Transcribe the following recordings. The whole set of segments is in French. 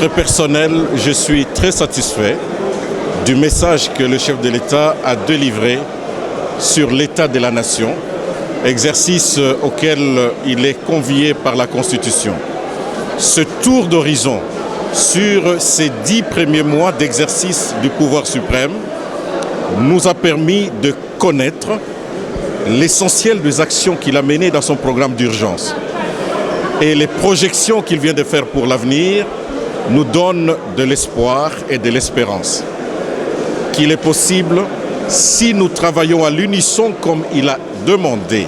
titre personnel, je suis très satisfait du message que le chef de l'État a délivré sur l'état de la nation, exercice auquel il est convié par la Constitution. Ce tour d'horizon sur ces 10 premiers mois d'exercice du pouvoir suprême nous a permis de connaître l'essentiel des actions qu'il a menées dans son programme d'urgence. Et les projections qu'il vient de faire pour l'avenir nous donnent de l'espoir et de l'espérance. Qu'il est possible, si nous travaillons à l'unisson comme il a demandé,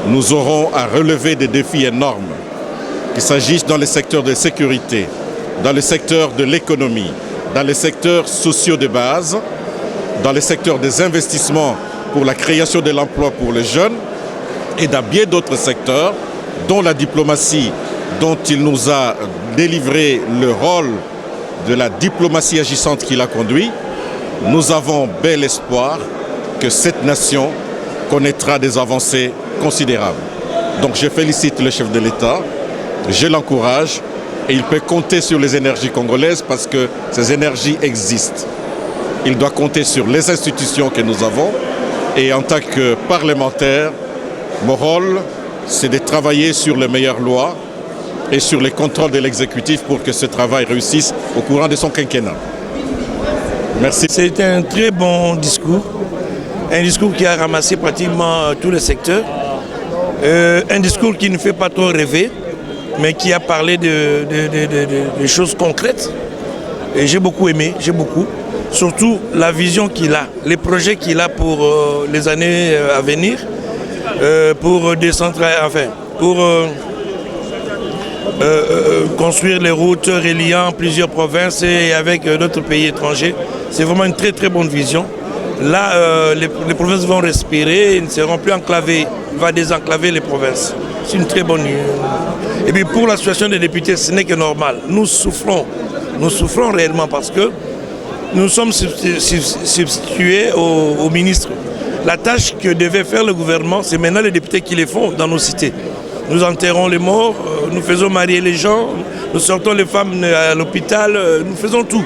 nous aurons à relever des défis énormes, qu'il s'agisse dans les secteurs de sécurité, dans les secteurs de l'économie, dans les secteurs sociaux de base, dans les secteurs des investissements pour la création de l'emploi pour les jeunes et dans bien d'autres secteurs, dont la diplomatie, dont il nous a délivré le rôle de la diplomatie agissante qu'il a conduit. Nous avons bel espoir que cette nation connaîtra des avancées considérables. Donc je félicite le chef de l'État, je l'encourage et il peut compter sur les énergies congolaises parce que ces énergies existent. Il doit compter sur les institutions que nous avons et en tant que parlementaire, mon rôle, c'est de travailler sur les meilleures lois et sur les contrôles de l'exécutif pour que ce travail réussisse au courant de son quinquennat. Merci. C'était un très bon discours, un discours qui a ramassé pratiquement tous les secteurs, un discours qui ne fait pas trop rêver, mais qui a parlé de choses concrètes. Et j'ai beaucoup aimé, surtout la vision qu'il a, les projets qu'il a pour les années à venir, pour décentraliser, pour construire les routes reliant plusieurs provinces et avec d'autres pays étrangers. C'est vraiment une très très bonne vision. Là, les provinces vont respirer, ils ne seront plus enclavées, il va désenclaver les provinces. C'est une très bonne... Et puis pour la situation des députés, ce n'est que normal. Nous souffrons réellement parce que nous sommes substitués au ministre. La tâche que devait faire le gouvernement, c'est maintenant les députés qui les font dans nos cités. Nous enterrons les morts, nous faisons marier les gens, nous sortons les femmes à l'hôpital, nous faisons tout.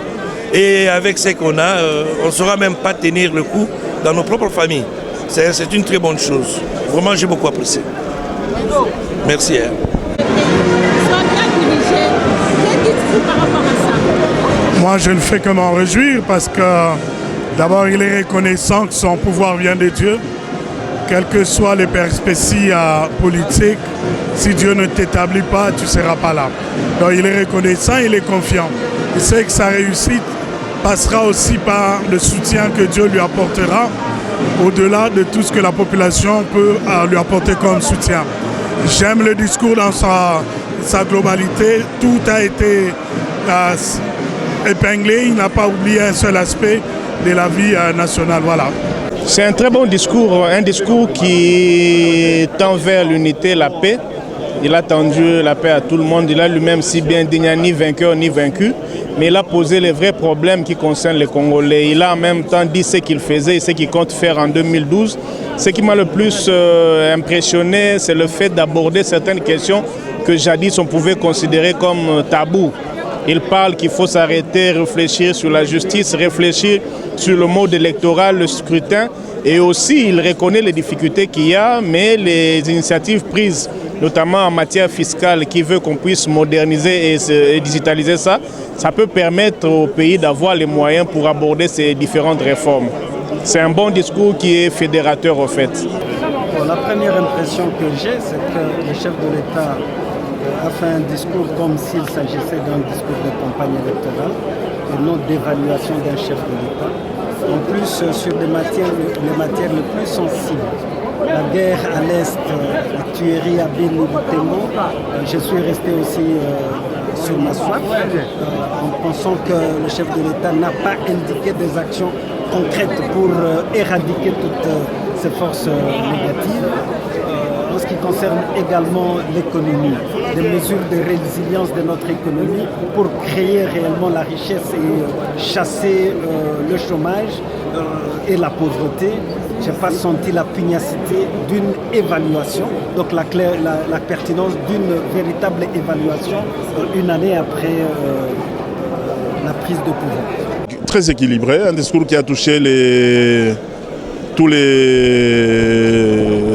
Et avec ce qu'on a, on ne saura même pas tenir le coup dans nos propres familles. C'est une très bonne chose. Vraiment, j'ai beaucoup apprécié. Merci. Moi, je ne fais que m'en réjouir parce que d'abord, il est reconnaissant que son pouvoir vient de Dieu. Quelles que soient les perspectives politiques, si Dieu ne t'établit pas, tu ne seras pas là. Donc il est reconnaissant, il est confiant. Il sait que sa réussite passera aussi par le soutien que Dieu lui apportera, au-delà de tout ce que la population peut lui apporter comme soutien. J'aime le discours dans sa globalité. Tout a été épinglé, il n'a pas oublié un seul aspect de la vie nationale. Voilà. C'est un très bon discours, un discours qui tend vers l'unité, la paix. Il a tendu la paix à tout le monde. Il a lui-même si bien dit, il n'y a ni vainqueur ni vaincu. Mais il a posé les vrais problèmes qui concernent les Congolais. Il a en même temps dit ce qu'il faisait et ce qu'il compte faire en 2012. Ce qui m'a le plus impressionné, c'est le fait d'aborder certaines questions que jadis on pouvait considérer comme tabous. Il parle qu'il faut s'arrêter, réfléchir sur la justice, réfléchir sur le mode électoral, le scrutin. Et aussi, il reconnaît les difficultés qu'il y a, mais les initiatives prises, notamment en matière fiscale, qui veut qu'on puisse moderniser et digitaliser ça, ça peut permettre au pays d'avoir les moyens pour aborder ces différentes réformes. C'est un bon discours qui est fédérateur, en fait. Bon, la première impression que j'ai, c'est que le chef de l'État a fait un discours comme s'il s'agissait d'un discours de campagne électorale et non d'évaluation d'un chef de l'État. En plus, sur les matières les plus sensibles, la guerre à l'Est, la tuerie à Beni-Butembo, je suis resté aussi sur ma soif en pensant que le chef de l'État n'a pas indiqué des actions concrètes pour éradiquer toutes ces forces négatives. En ce qui concerne également l'économie, des mesures de résilience de notre économie pour créer réellement la richesse et chasser le chômage et la pauvreté. Je n'ai pas senti la pugnacité d'une évaluation, donc la pertinence d'une véritable évaluation une année après la prise de pouvoir. Très équilibré, un discours qui a touché tous les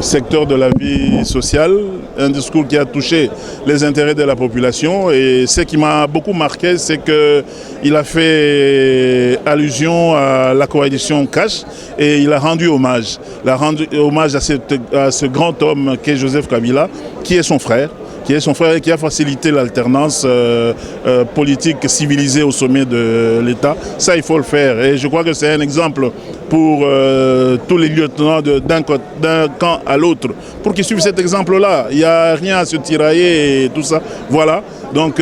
secteurs de la vie sociale, un discours qui a touché les intérêts de la population. Et ce qui m'a beaucoup marqué, c'est qu'il a fait allusion à la coalition Cash et il a rendu hommage. Il a rendu hommage à ce grand homme qu'est Joseph Kabila, qui est son frère et qui a facilité l'alternance politique civilisée au sommet de l'État. Ça, il faut le faire. Et je crois que c'est un exemple pour tous les lieutenants d'un camp à l'autre, pour qu'ils suivent cet exemple-là. Il n'y a rien à se tirailler et tout ça. Voilà. Donc,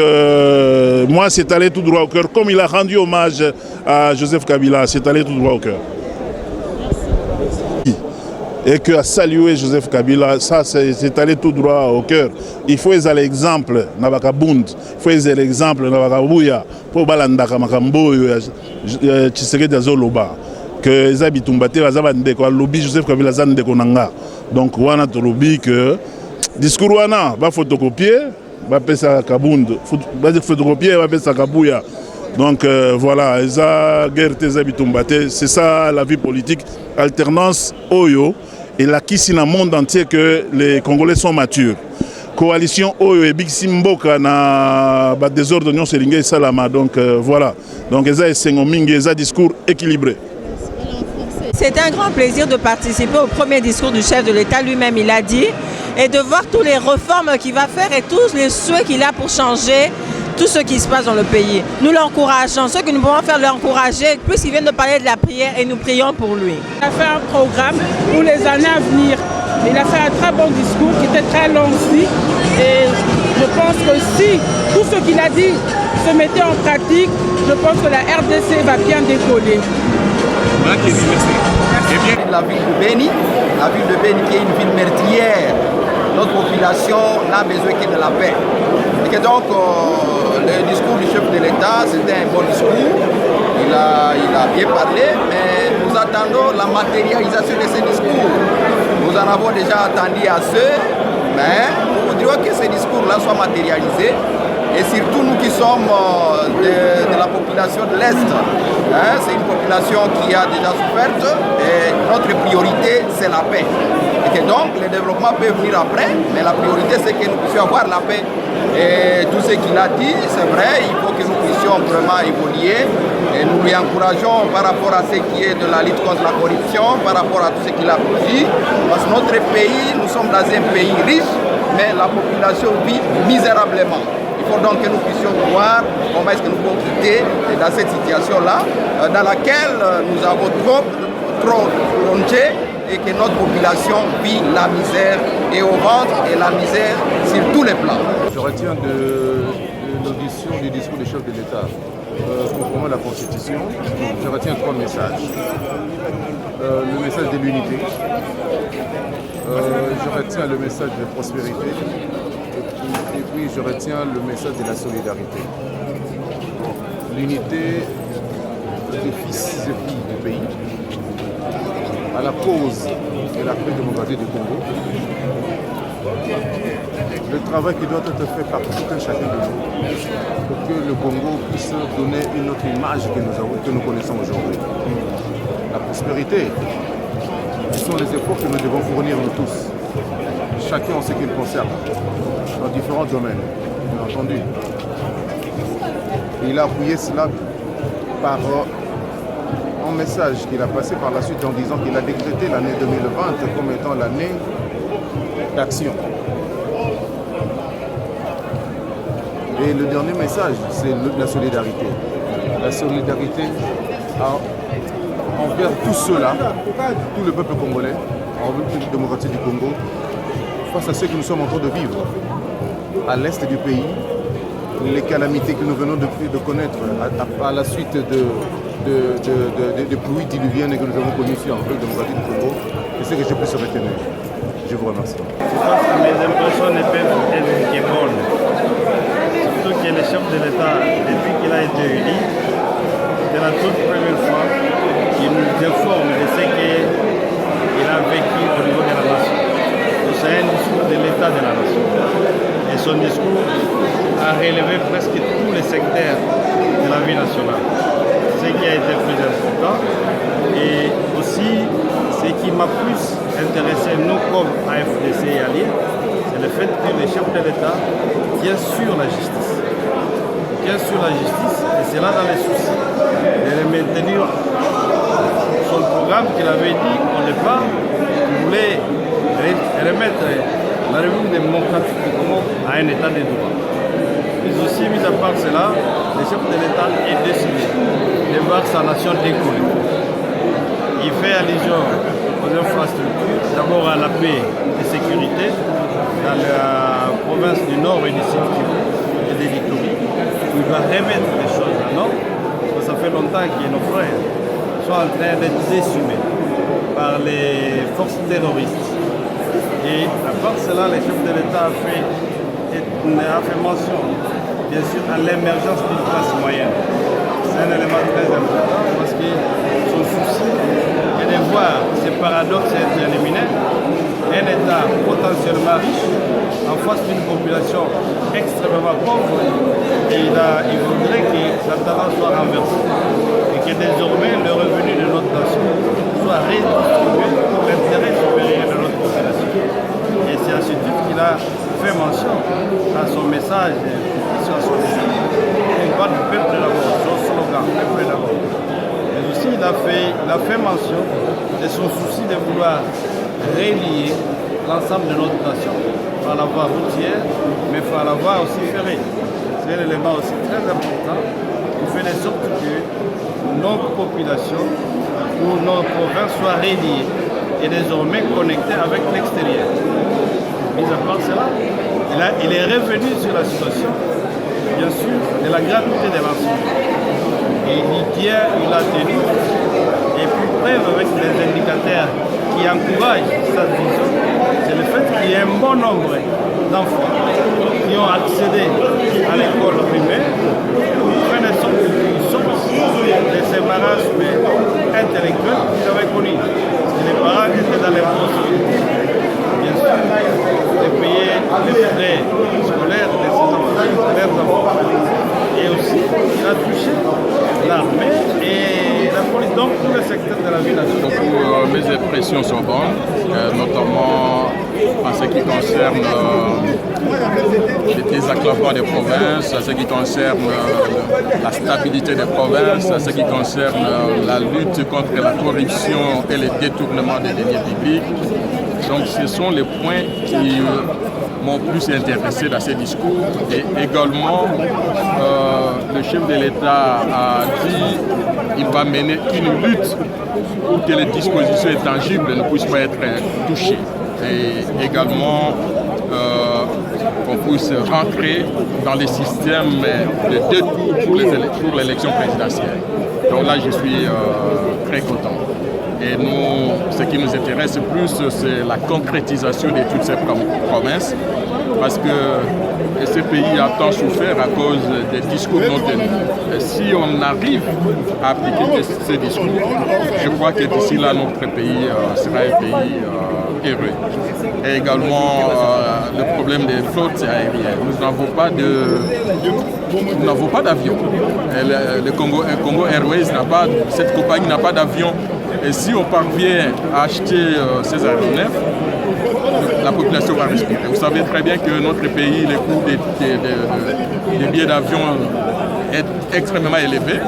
moi, c'est allé tout droit au cœur. Comme il a rendu hommage à Joseph Kabila, c'est allé tout droit au cœur. Et que à saluer Joseph Kabila, ça c'est allé tout droit au cœur. Il faut aller l'exemple Nabaka Bund, il faut aller l'exemple Nabaka Bouya, pour balandaka makambo Tshisekedi azoloba que Zabitumbate bazabande ko lobby Joseph Kabila zande konanga. Donc wana to lobby que discours wana ba photocopier, ba pesa Kabund, ba photocopier, ba pesa Kabuya. Donc voilà, c'est ça la vie politique, alternance Oyo. Et là, ici dans le monde entier, que les Congolais sont matures. Coalition Oyo et Big Simboka na désordre Union Selingue et Salama. Donc voilà. Donc ils ont un discours équilibré. C'était un grand plaisir de participer au premier discours du chef de l'État, lui-même il a dit, et de voir toutes les réformes qu'il va faire et tous les souhaits qu'il a pour changer tout ce qui se passe dans le pays. Nous l'encourageons, ce que nous pouvons faire, l'encourager, puisqu'il vient de parler de la prière et nous prions pour lui. Il a fait un programme pour les années à venir. Il a fait un très bon discours qui était très long aussi. Et je pense que si tout ce qu'il a dit se mettait en pratique, je pense que la RDC va bien décoller. Merci. La ville de Beni, qui est une ville meurtrière. Notre population n'a besoin que de la paix. Et que donc, le discours du chef de l'État, c'était un bon discours. Il a bien parlé, mais nous attendons la matérialisation de ce discours. Nous en avons déjà attendu assez, mais nous voudrions que ce discours-là soit matérialisé. Et surtout nous qui sommes de la population de l'Est, c'est une population qui a déjà souffert et notre priorité c'est la paix. Et que donc le développement peut venir après, mais la priorité c'est que nous puissions avoir la paix. Et tout ce qu'il a dit, c'est vrai, il faut que nous puissions vraiment évoluer. Et nous lui encourageons par rapport à ce qui est de la lutte contre la corruption, par rapport à tout ce qu'il a dit. Parce que notre pays, nous sommes dans un pays riche, mais la population vit misérablement. Il faut donc que nous puissions voir comment est-ce que nous pouvons quitter dans cette situation-là, dans laquelle nous avons trop plongé et que notre population vit la misère et au ventre et la misère sur tous les plans. Je retiens de l'audition du discours du chef de l'État conformément à la Constitution. Je retiens 3 messages. Le message de l'unité, je retiens le message de prospérité et puis je retiens le message de la solidarité. L'unité des fils et filles du pays à la cause de la paix démocratique du Congo. Le travail qui doit être fait par tout un chacun de nous pour que le Congo puisse donner une autre image que nous connaissons aujourd'hui. La prospérité, ce sont les efforts que nous devons fournir nous tous, chacun en ce qui le concerne, dans différents domaines, bien entendu. Il a appuyé cela par un message qu'il a passé par la suite en disant qu'il a décrété l'année 2020 comme étant l'année d'action. Et le dernier message, c'est la solidarité. La solidarité envers tous ceux-là, tout le peuple congolais, en République démocratique du Congo, face à ce que nous sommes en train de vivre à l'est du pays, les calamités que nous venons de connaître à la suite de pluies diluviennes que nous avons connues ici en République démocratique du Congo, c'est ce que je peux se retenir. Je vous remercie. Je pense que mes impressions ne peuvent être que bonnes. l'État, depuis qu'il a été élu, c'est la toute première fois qu'il nous informe de ce qu'il a vécu au niveau de la nation. C'est un discours de l'État de la nation. Et son discours a relevé presque tous les secteurs de la vie nationale. Ce qui a été plus important. Et aussi, ce qui m'a plus intéressé, nous comme AFDC et alliés, c'est le fait que le chef de l'État tient sur la justice. Tient sur la justice, et c'est là dans les soucis de le maintenir son programme qu'il avait dit au départ, qu'il voulait remettre la République démocratique du Congo à un état de droit. Mais aussi, mis à part cela, le chef de l'État est décidé de voir sa nation décoller. Il fait allusion aux infrastructures, d'abord à la paix et sécurité dans la province du Nord et du Sud et de l'Ituri, où il va remettre les choses à l'ordre, parce que ça fait longtemps que nos frères sont en train d'être décimés par les forces terroristes. Et à part cela, le chef de l'État a fait mention, bien sûr, à l'émergence d'une classe moyenne. C'est un élément très important parce que son souci est de voir ces paradoxes être éliminés. Un État potentiellement riche en face d'une population extrêmement pauvre, et il voudrait que la tendance soit renversée et que désormais le revenu de notre nation soit redistribué pour l'intérêt supérieur de notre population. Et c'est à ce titre qu'il a fait mention à son message sur son discours. On parle du peuple d'abord, son slogan, peuple d'abord. Mais aussi il a fait mention de son souci de vouloir relier l'ensemble de notre nation par la voie routière, mais par la voie aussi ferrée. C'est un élément aussi très important qui fait de sorte que nos populations ou nos provinces soient reliées et désormais connectées avec l'extérieur. Mis à part cela, il est revenu sur la situation, bien sûr, de la gratuité de l'enseignement. Et il a tenu, et puis preuve avec les indicateurs qui encouragent sa vision, c'est le fait qu'il y ait un bon nombre d'enfants qui ont accédé à l'école primaire, fait de sorte qu'ils sortent de ces marasmes intellectuels qu'ils avaient connus. Et les parents étaient dans les possibilités, bien sûr, de payer les frais scolaires de leurs enfants. Et aussi, il a touché l'armée et la police, donc tous les secteurs de la vie nationale. Donc, mes impressions sont bonnes, notamment en ce qui concerne le désenclavement des provinces, en ce qui concerne la stabilité des provinces, en ce qui concerne la lutte contre la corruption et le détournement des deniers publics. Donc ce sont les points qui m'ont plus intéressé dans ces discours. Et également, le chef de l'État a dit qu'il va mener une lutte pour que les dispositions intangibles ne puissent pas être touchées. Et également, qu'on puisse rentrer dans les systèmes de deux tours pour l'élection présidentielle. Donc là, je suis très content. Et nous, ce qui nous intéresse plus, c'est la concrétisation de toutes ces promesses, parce que ce pays a tant souffert à cause des discours non tenus. Et si on arrive à appliquer ces discours, je crois que d'ici là, notre pays sera un pays heureux. Et également, le problème des flottes aériennes. Nous n'avons pas d'avion. Le Congo Airways cette compagnie n'a pas d'avion. Et si on parvient à acheter ces aéronefs, la population va respirer. Vous savez très bien que notre pays, les coûts des billets d'avion est extrêmement élevé.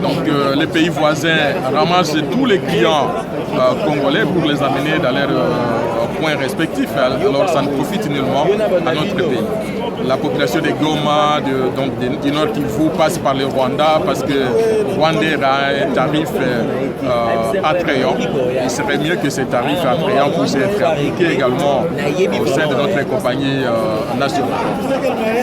Donc les pays voisins ramassent tous les clients congolais pour les amener dans leurs points respectifs. Alors ça ne profite nullement à notre pays. La population de Goma, du Nord Kivu, passe par le Rwanda parce que Rwanda a un tarif attrayant. Il serait mieux que ces tarifs attrayants puissent être appliqués également au sein de notre compagnie nationale.